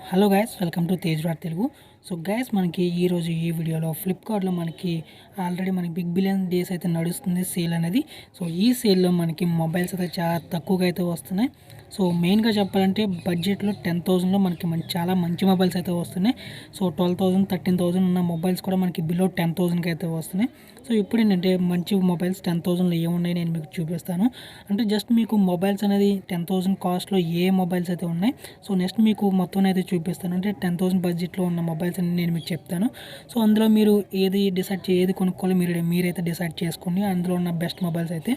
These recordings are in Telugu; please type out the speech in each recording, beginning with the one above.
Hello guys, welcome to Tej రాట్ తెలుగు. సో గైస్, మనకి ఈరోజు ఈ వీడియోలో ఫ్లిప్కార్ట్లో మనకి ఆల్రెడీ మనకి బిగ్ బిలియన్ డేస్ అయితే నడుస్తుంది సేల్ అనేది. సో ఈ సేల్లో మనకి మొబైల్స్ అయితే చాలా తక్కువగా అయితే వస్తున్నాయి. సో మెయిన్గా చెప్పాలంటే బడ్జెట్లో 10,000లో మనకి చాలా మంచి మొబైల్స్ అయితే వస్తున్నాయి. సో 12,000 13,000 ఉన్న మొబైల్స్ కూడా మనకి బిలో 10,000కి అయితే వస్తున్నాయి. సో ఇప్పుడు ఏంటంటే మంచి మొబైల్స్ 10,000లో ఏమున్నాయి నేను మీకు చూపిస్తాను. అంటే జస్ట్ మీకు మొబైల్స్ అనేది 10,000 కాస్ట్లో ఏ మొబైల్స్ అయితే ఉన్నాయి. సో నెక్స్ట్ మీకు మొత్తం అయితే చూపిస్తాను. అంటే 10,000 బడ్జెట్లో ఉన్న మొబైల్స్ అని నేను మీకు చెప్తాను. సో అందులో మీరు ఏది కొనుక్కోవాలో మీరైతే డిసైడ్ చేసుకోండి. అందులో ఉన్న బెస్ట్ మొబైల్స్ అయితే.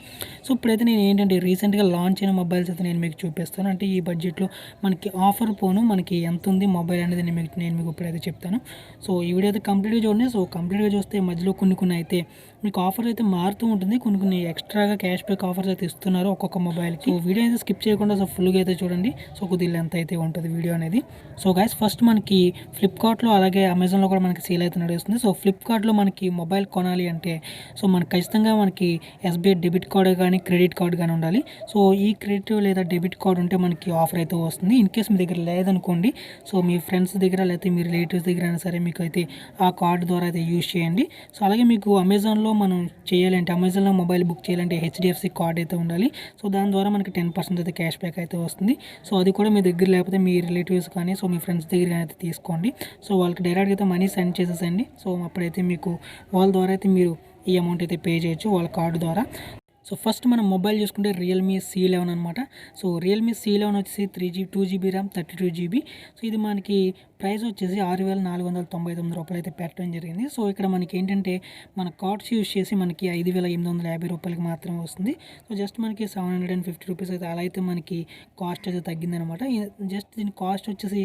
సో ఇప్పుడైతే నేను ఏంటంటే రీసెంట్గా లాంచ్ అయిన మొబైల్స్ అయితే నేను మీకు చూపిస్తాను. అంటే ఈ బడ్జెట్లో మనకి ఆఫర్ పోను మనకి ఎంత ఉంది మొబైల్ అనేది నేను మీకు ఇప్పుడైతే చెప్తాను. సో ఈ వీడియో అయితే కంప్లీట్గా చూడండి. సో కంప్లీట్గా చూస్తే మధ్యలో కొన్ని అయితే మీకు ఆఫర్ అయితే మారుతూ ఉంటుంది. కొన్ని ఎక్స్ట్రాగా క్యాష్ బ్యాక్ ఆఫర్స్ అయితే ఇస్తున్నారు ఒక్కొక్క మొబైల్కి. వీడియో అయితే స్కిప్ చేయకుండా సో ఫుల్గా అయితే చూడండి. సో కొద్దిగా లెంత్ అయితే ఉంటుంది వీడియో అనేది. సో గైస్, ఫస్ట్ మనకి ఫ్లిప్కార్ట్లో అలాగే అమెజాన్లో కూడా మనకి సేల్ అయితే నడుస్తుంది. సో ఫ్లిప్కార్ట్లో మనకి మొబైల్ కొనాలి అంటే సో మనకి ఖచ్చితంగా మనకి ఎస్బీఐ డెబిట్ కార్డు కానీ క్రెడిట్ కార్డు కానీ ఉండాలి. సో ఈ క్రెడిట్ లేదా డెబిట్ కార్డు ఉంటే మనకి ఆఫర్ అయితే వస్తుంది. ఇన్ కేస్ మీ దగ్గర లేదనుకోండి, సో మీ ఫ్రెండ్స్ దగ్గర లేకపోతే మీ రిలేటివ్స్ దగ్గర అయినా సరే మీకు అయితే ఆ కార్డు ద్వారా అయితే యూజ్ చేయండి. సో అలాగే మీకు అమెజాన్లో మనం చేయాలంటే అమెజాన్లో మొబైల్ బుక్ చేయాలంటే హెచ్డిఎఫ్సి కార్డ్ అయితే ఉండాలి. సో దాని ద్వారా మనకి 10% అయితే క్యాష్ బ్యాక్ అయితే వస్తుంది. సో అది కూడా మీ దగ్గర లేకపోతే మీ రిలేటివ్స్ కానీ సో మీ ఫ్రెండ్స్ దగ్గర కానీ అయితే తీసుకోండి. సో వాళ్ళకి డైరెక్ట్గా అయితే మనీ సెండ్ చేసేసండి. సో అప్పుడైతే మీకు వాళ్ళ ద్వారా అయితే మీరు ఈ అమౌంట్ అయితే పే చేయొచ్చు వాళ్ళ కార్డు ద్వారా. సో ఫస్ట్ మనం మొబైల్ చూసుకుంటే రియల్మీ C11 అనమాట. సో రియల్మీ C11 వచ్చేసి 2GB ర్యామ్ 32GB. సో ఇది మనకి ప్రైస్ వచ్చేసి 6,499 రూపాయలు అయితే పెట్టడం జరిగింది. సో ఇక్కడ మనకి ఏంటంటే మన కార్డ్స్ యూజ్ చేసి మనకి 5,850 రూపాయలకి మాత్రమే వస్తుంది. సో జస్ట్ మనకి 750 రూపీస్ అయితే అలా అయితే మనకి కాస్ట్ అయితే తగ్గిందనమాట. జస్ట్ దీని కాస్ట్ వచ్చేసి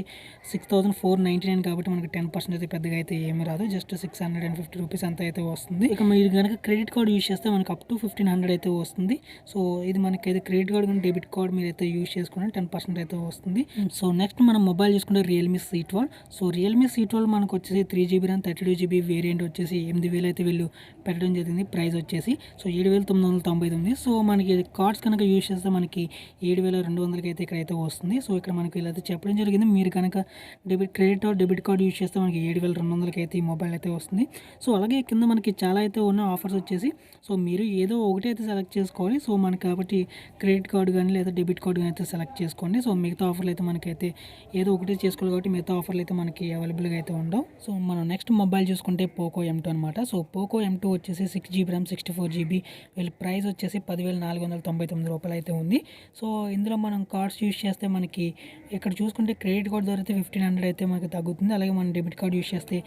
6,499 కాబట్టి మనకి 10% అయితే పెద్దగా అయితే ఏమీ రాదు. జస్ట్ 650 రూపీస్ అంత అయితే వస్తుంది. ఇక మీరు కనుక క్రెడిట్ కార్డ్ యూజ్ చేస్తే మనకి అప్ టు 1,500 అయితే వస్తుంది. సో ఇది మనకి అయితే క్రెడిట్ కార్డ్ కానీ డెబిట్ కార్డ్ మీరు అయితే యూజ్ చేసుకుంటే 10% అయితే వస్తుంది. సో నెక్స్ట్ మనం మొబైల్ చూసుకుంటే Realme C12. So Realme C12 మనకు వచ్చేసి 3GB ర్యామ్ 32GB వేరియంట్ వచ్చేసి 8,000 అయితే వీళ్ళు పెట్టడం జరిగింది. ప్రైస్ వచ్చేసి సో 7,999. సో మనకి కార్డ్స్ కనుక యూజ్ చేస్తే మనకి 7,200కి అయితే ఇక్కడైతే వస్తుంది. సో ఇక్కడ మనకి వీళ్ళైతే చెప్పడం జరిగింది. మీరు కనుక credit are debit card use చేస్తే మనకి 7,200కి అయితే ఈ మొబైల్ అయితే వస్తుంది. సో అలాగే కింద మనకి చాలా అయితే ఉన్న ఆఫర్స్ వచ్చేసి సో మీరు ఏదో ఒకటి అయితే సెలెక్ట్ చేసుకోవాలి. సో మనకి కాబట్టి క్రెడిట్ కార్డు కానీ లేదా డెబిట్ కార్డు కానీ అయితే సెలెక్ట్ చేసుకోండి. సో మిగతా ఆఫర్లు అయితే మనకైతే ఏదో ఒకటి చేసుకోవాలి కాబట్టి మిగతా ఆఫర్లు అయితే మనకి అవైలబుల్గా అయితే ఉండవు. సో మనం నెక్స్ట్ మొబైల్ చూసుకుంటే పోకో M2 అనమాట. సో పోకో M2 వచ్చేసి 6GB ర్యామ్ 64GB. వీళ్ళ ప్రైస్ వచ్చేసి 10,499 రూపాయలు అయితే ఉంది. సో ఇందులో మనం కార్డ్స్ యూజ్ చేస్తే మనకి ఇక్కడ చూసుకుంటే క్రెడిట్ కార్డు ద్వారా అయితే 1,500 అయితే మనకి తగ్గుతుంది. అలాగే మనం డెబిట్ కార్డు యూజ్ చేస్తే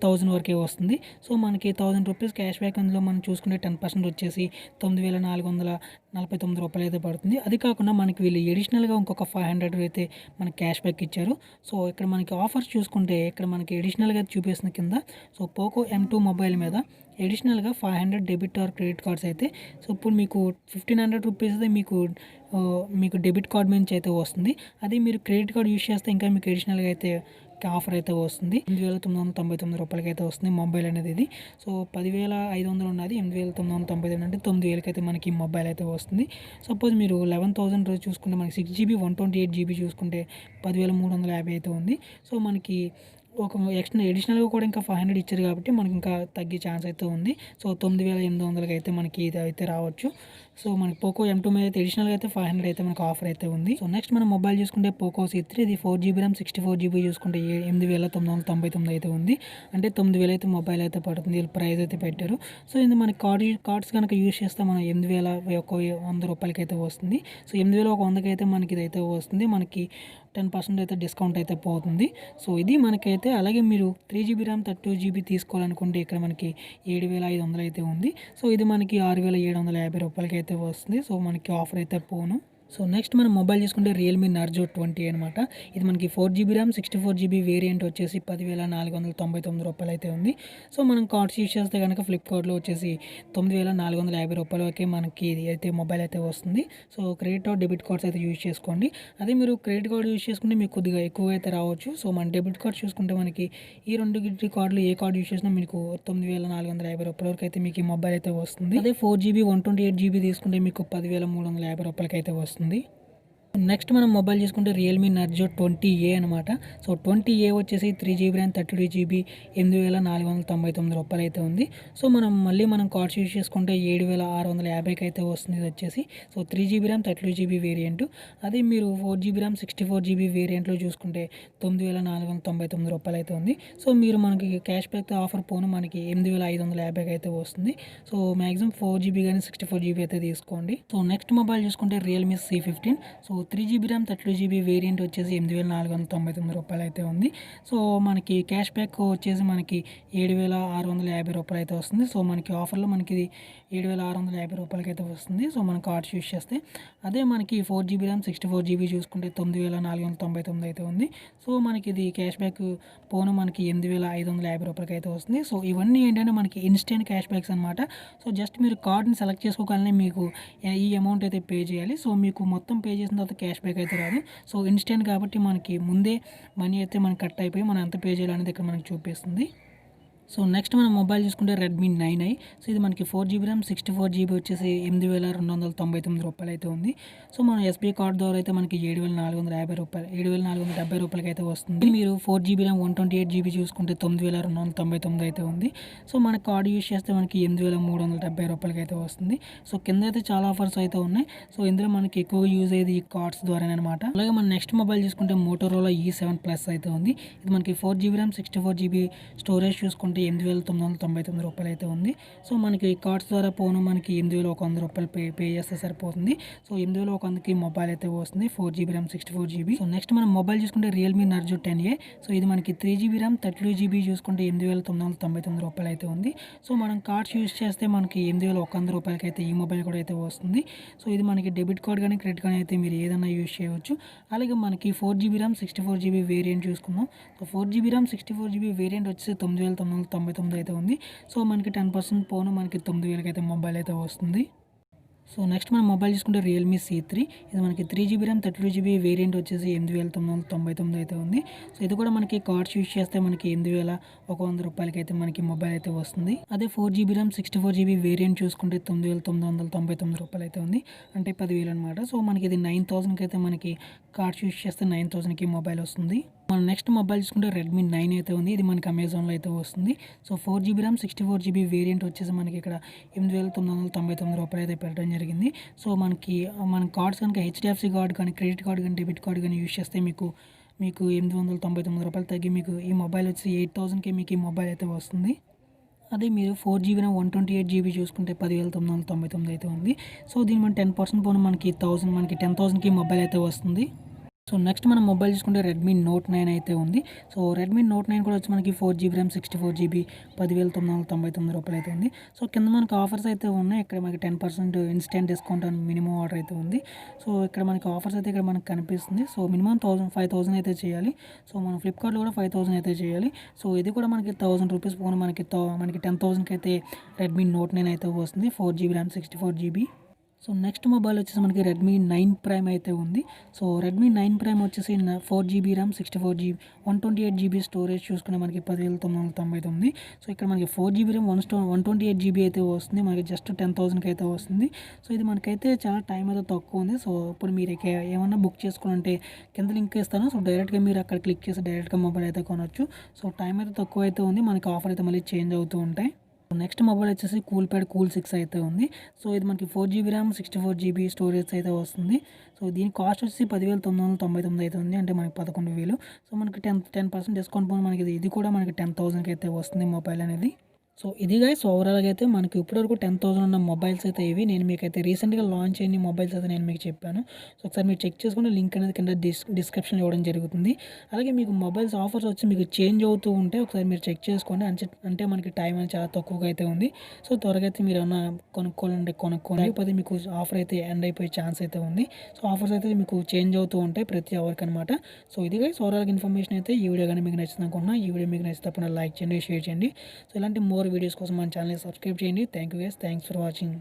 1,000 వరకే వస్తుంది. సో మనకి 1,000 రూపీస్ క్యాష్ బ్యాక్ అందులో మనం చూసుకుంటే 10% వచ్చేసి 9,449 రూపాయలు అయితే పడుతుంది. అది కాకుండా మనకి వీళ్ళు ఎడిషనల్గా ఇంకొక 500 అయితే మనకి క్యాష్ బ్యాక్ ఇచ్చారు. సో ఇక్కడ మనకి ఆఫర్స్ చూసుకుంటే ఇక్కడ మనకి ఎడిషనల్గా చూపిస్తున్న కింద సో పోకో M2 మొబైల్ మీద ఎడిషనల్గా 500 డెబిట్ ఆర్ క్రెడిట్ కార్డ్స్ అయితే సో ఇప్పుడు మీకు 1,500 రూపీస్ అయితే మీకు డెబిట్ కార్డ్ నుంచి అయితే వస్తుంది. అదే మీరు క్రెడిట్ కార్డ్ యూజ్ చేస్తే ఇంకా మీకు ఎడిషనల్గా అయితే ఆఫర్ అయితే వస్తుంది. 8,999 రూపాయలకి అయితే వస్తుంది మొబైల్ అనేది. ఇది సో 10,500 ఉన్నది 8,999 అంటే 9,000కి అయితే మనకి మొబైల్ అయితే వస్తుంది. సపోజ్ మీరు 11,000 చూసుకుంటే మనకి 6GB 128GB చూసుకుంటే 10,350 అయితే ఉంది. సో మనకి ఒక ఎడిషనల్గా కూడా ఇంకా 500 ఇచ్చారు కాబట్టి మనకి ఇంకా తగ్గే ఛాన్స్ అయితే ఉంది. సో 9,800కి అయితే మనకి ఇది అయితే రావచ్చు. సో మనకి పోకో M2 మీద అయితే ఎడిషనల్గా అయితే 500 అయితే మనకు ఆఫర్ అయితే ఉంది. సో నెక్స్ట్ మనం మొబైల్ చూసుకుంటే పోకో C3. ఇది 4GB ర్యామ్ 64GB చూసుకుంటే 8,999 అయితే ఉంది. అంటే 9,000 అయితే మొబైల్ అయితే పడుతుంది. వీళ్ళు ప్రైస్ అయితే పెట్టారు. సో ఇది మనకి కార్డ్స్ కనుక యూజ్ చేస్తే మనం 8,100 రూపాయలకి అయితే వస్తుంది. సో 8,100కి అయితే మనకి ఇది అయితే వస్తుంది. మనకి 10% అయితే డిస్కౌంట్ అయితే పోతుంది. సో ఇది మనకైతే అలాగే మీరు 3GB ర్యామ్ 32GB తీసుకోవాలనుకుంటే ఇక్కడ మనకి 7,500 అయితే ఉంది. సో ఇది మనకి 6,750 రూపాయలకి అయితే వస్తుంది. సో మనకి ఆఫర్ అయితే పోను. సో నెక్స్ట్ మనం మొబైల్ చూసుకుంటే రియల్మీ నార్జో 20 అనమాట. ఇది మనకి 4GB ర్యామ్ 64GB వేరియంట్ వచ్చేసి 10,499 రూపాయలు అయితే ఉంది. సో మనం కార్డ్స్ యూజ్ చేస్తే కనుక ఫ్లిప్కార్ట్లో వచ్చేసి 9,450 రూపాయలకే మనకి ఇది అయితే మొబైల్ అయితే వస్తుంది. So credit card debit cards అయితే యూజ్ చేసుకోండి. అదే మీరు క్రెడిట్ కార్డు యూజ్ చేసుకుంటే మీకు కొద్దిగా ఎక్కువ అయితే రావచ్చు. సో మన డెబిట్ కార్డ్ చూసుకుంటే మనకి ఈ రెండు కార్డులు ఏ కార్డు యూజ్ చేసినా మీకు 9,450 రూపాయల వరకు అయితే మీకు ఈ మొబైల్ అయితే వస్తుంది. అదే 4GB 128GB తీసుకుంటే మీకు 10,350 రూపాయలకి అయితే వస్తుంది. నెక్స్ట్ మనం మొబైల్ చూసుకుంటే రియల్మీ నర్జో 20A అనమాట. సో 20A వచ్చేసి 3 GB ర్యామ్ 32 GB రూ. 8,499 అయితే ఉంది. సో మనం కార్డ్స్ యూజ్ చేసుకుంటే 7,650కి అయితే వస్తుంది ఇది వచ్చేసి. So 3 GB RAM 32 GB variant. అదే మీరు 4 GB ర్యామ్ 64 GB వేరియంట్లో చూసుకుంటే రూ. 9,499 అయితే ఉంది. సో మీరు మనకి క్యాష్ బ్యాక్తో ఆఫర్ పోను మనకి 8,550కి అయితే వస్తుంది. సో మ్యాక్సిమం 4 GB కానీ 64 GB అయితే తీసుకోండి. సో నెక్స్ట్ మొబైల్ చూసుకుంటే Realme C15. So 3 GB RAM 32 GB variant వచ్చేసి రూ. 8,499 అయితే ఉంది. సో మనకి క్యాష్ బ్యాక్ వచ్చేసి మనకి రూ. 7,650 అయితే వస్తుంది. సో మనకి ఆఫర్లో మనకి ఇది రూ. 7,650 అయితే వస్తుంది. సో మన కార్డ్స్ యూస్ చేస్తే అదే మనకి 4 GB ర్యామ్ 64 GB చూసుకుంటే రూ. 9,499 అయితే ఉంది. సో మనకి ఇది క్యాష్ బ్యాక్ పోను మనకి రూ. 8,550 అయితే వస్తుంది. సో ఇవన్నీ ఏంటంటే మనకి ఇన్స్టెంట్ క్యాష్ బ్యాక్స్ అనమాట. సో జస్ట్ మీరు కార్డ్ని సెలెక్ట్ చేసుకోగానే మీకు ఈ అమౌంట్ అయితే పే చేయాలి. సో మీకు మొత్తం పే చేసిన తర్వాత క్యాష్ బ్యాక్ అయితే రాదు. సో ఇన్స్టెంట్ కాబట్టి మనకి ముందే మనీ అయితే మనకి కట్ అయిపోయి మనం ఎంత పే చేయాలనేది ఇక్కడ మనకి చూపిస్తుంది. సో నెక్స్ట్ మనం మొబైల్ చూసుకుంటే రెడ్మీ 9i. సో ఇది మనకి 4 GB ర్యామ్ 64 GB వచ్చేసి రూ. 8,299 అయితే ఉంది. సో మన ఎస్బీఐ కార్డ్ ద్వారా అయితే మనకి రూ. 7,470 అయితే వస్తుంది. మీరు 4 GB ర్యామ్ 128 GB చూసుకుంటే 9,299 అయితే ఉంది. సో మన కార్డ్ యూస్ చేస్తే మనకి రూ. 8,370 అయితే వస్తుంది. సో కింద అయితే చాలా ఆఫర్స్ అయితే ఉన్నాయి. సో ఇందులో మనకి ఎక్కువ యూజ్ అయ్యేది ఈ కార్డ్స్ ద్వారానే అనమాట. అలాగే మన నెక్స్ట్ మొబైల్ చూసుకుంటే మోటోరోలా E7 Plus అయితే ఉంది. ఇది మనకి 4 GB ర్యామ్ 64 GB స్టోరేజ్ చూసుకుంటే రూ. 8,999 అయితే ఉంది. సో మనకి కార్డ్స్ ద్వారా పోను మనకి రూ. 8,100 పే చేస్తే సరిపోతుంది. సో 8,100కి మొబైల్ అయితే వస్తుంది 4 GB RAM 64 GB. So next మనం మొబైల్ చూసుకుంటే రియల్మీ నర్జో 10A. సో ఇది మనకి 3 GB ర్యామ్ 32 GB చూసుకుంటే రూ. 8,999 అయితే ఉంది. సో మనం కార్డ్స్ యూస్ చేస్తే మనకి రూ. 8,100 అయితే ఈ మొబైల్ కూడా అయితే వస్తుంది. సో ఇది మనకి డెబిట్ కార్డ్ కానీ క్రెడిట్ కార్డ్ అయితే మీరు ఏదైనా యూస్ చేయవచ్చు. అలాగే మనకి 4 GB ర్యామ్ 64 GB వేరియంట్ చూసుకుందాం. So 4 GB RAM 64 GB variant వచ్చేసి 9,999 అయితే ఉంది. సో మనకి 10% పోను మనకి 9,000కి అయితే మొబైల్ అయితే వస్తుంది. సో నెక్స్ట్ మనం మొబైల్ చూసుకుంటే రియల్మీ C3. ఇది మనకి 3 GB ర్యామ్ 32 GB వేరియంట్ వచ్చేసి 8,999 అయితే ఉంది. సో ఇది కూడా మనకి కార్డ్స్ యూస్ చేస్తే మనకి రూ. 8,100 అయితే మనకి మొబైల్ అయితే వస్తుంది. అదే 4 GB ర్యామ్ 64 GB వేరియంట్ చూసుకుంటే రూ. 9,999 అయితే ఉంది. అంటే 10,000 అనమాట. సో మనకి ఇది 9,000కి అయితే మనకి కార్డ్స్ యూస్ చేస్తే 9,000కి మొబైల్ వస్తుంది. మన నెక్స్ట్ మొబైల్ చూసుకుంటే రెడ్మీ 9 అయితే ఉంది. ఇది మనకి అమెజాన్లో అయితే వస్తుంది. So 4 GB RAM 64 GB variant వచ్చేసి మనకి ఇక్కడ రూ. 8,999 అయితే పెట్టడం జరిగింది. సో మన కార్డ్స్ కనుక హెచ్డిఎఫ్సి కార్డ్ కానీ క్రెడిట్ కార్డ్ కానీ డెబిట్ కార్డ్ కానీ యూస్ చేస్తే మీకు రూ. 899 తగ్గి మీకు ఈ మొబైల్ వచ్చి 8,000కి మీకు ఈ మొబైల్ అయితే వస్తుంది. అదే మీరు 4 GB ర్యామ్ 128 GB చూసుకుంటే 10,999 అయితే ఉంది. సో దీని మన 10% పోను మనకి 10,000కి మొబైల్ అయితే వస్తుంది. సో నెక్స్ట్ మనం మొబైల్ చూసుకుంటే రెడ్మీ నోట్ 9 అయితే ఉంది. సో రెడ్మీ నోట్ 9 కూడా వచ్చి మనకి 4 GB ర్యామ్ 64 GB రూ. 10,999 అయితే ఉంది. సో కింద మనకి ఆఫర్స్ అయితే ఉన్నాయి. ఇక్కడ మనకి 10% ఇన్స్టెంట్ డిస్కౌంట్ అని మినిమం ఆర్డర్ అయితే ఉంది. సో ఇక్కడ మనకి ఆఫర్స్ అయితే ఇక్కడ మనకు కనిపిస్తుంది. సో మినిమం 5,000 అయితే చేయాలి. సో మనం ఫ్లిప్కార్ట్లో కూడా 5,000 అయితే చేయాలి. సో ఇది కూడా మనకి ₹1,000 పోను మనకి 10,000కి అయితే రెడ్మీ నోట్ 9 అయితే వస్తుంది 4 GB RAM 64 GB. So next mobile వచ్చేసి మనకి రెడ్మీ 9 ప్రైమ్ అయితే ఉంది. సో రెడ్మీ 9 ప్రైమ్ వచ్చేసి 4 GB RAM 64 GB 128 GB storage చూసుకునే మనకి 10,999. సో ఇక్కడ మనకి 4 GB ర్యామ్ 128 GB అయితే వస్తుంది. మనకి జస్ట్ 10,000కి అయితే వస్తుంది. సో ఇది మనకైతే చాలా టైం అయితే తక్కువ ఉంది. సో ఇప్పుడు మీరు ఏమన్నా బుక్ చేసుకోవాలంటే కింద లింక్ ఇస్తాను. సో డైరెక్ట్గా మీరు అక్కడ క్లిక్ చేసి డైరెక్ట్గా మొబైల్ అయితే కొనవచ్చు. సో టైం అయితే తక్కువ అయితే ఉంది. మనకి ఆఫర్ అయితే మళ్ళీ చేంజ్ అవుతూ ఉంటాయి. నెక్స్ట్ మొబైల్ వచ్చేసి కూల్ప్యాడ్ కూల్ 6 అయితే ఉంది. సో ఇది మనకి 4 GB ర్యామ్ 64 GB స్టోరేజ్ అయితే వస్తుంది. సో దీని కాస్ట్ వచ్చి 10,999 అయితే ఉంది. అంటే మనకి 11,000. సో మనకి 10% డిస్కౌంట్ పోను మనకి ఇది కూడా మనకి 10,000కి అయితే వస్తుంది మొబైల్ అనేది. సో ఇది గైస్ ఓవరాల్గా అయితే మనకి ఇప్పటివరకు 10,000 ఉన్న మొబైల్స్ అయితే ఇవి. నేను మీకైతే రీసెంట్గా లాంచ్ అయిన మొబైల్స్ అయితే నేను మీకు చెప్పాను. సో ఒకసారి మీరు చెక్ చేసుకుంటే లింక్ అనేది కింద డిస్క్రిప్షన్లో ఇవ్వడం జరుగుతుంది. అలాగే మీకు మొబైల్స్ ఆఫర్స్ వచ్చి మీకు చేంజ్ అవుతూ ఉంటే ఒకసారి మీరు చెక్ చేసుకోండి. అంటే మనకి టైం అనేది చాలా తక్కువగా అయితే ఉంది. సో త్వరగా అయితే మీరు ఏమన్నా కొనుక్కోండి. లేకపోతే మీకు ఆఫర్ అయితే ఎండ్ అయిపోయే ఛాన్స్ అయితే ఉంది. సో ఆఫర్స్ అయితే మీకు చేంజ్ అవుతూ ఉంటాయి ప్రతి అవర్కి అనమాట. సో ఇది గైస్ ఓవరాల్గా ఇన్ఫర్మేషన్ అయితే ఈ వీడియో కానీ మీకు నచ్చింది అనుకున్నా. ఈ వీడియో మీకు నచ్చితే తప్పకుండా లైక్ చేయండి, షేర్ చేయండి. సో ఇలాంటి మోర్ వీడియోస్ కోసం మన ఛానల్ని సబ్స్క్రైబ్ చేయండి. Thank you guys, thanks for watching.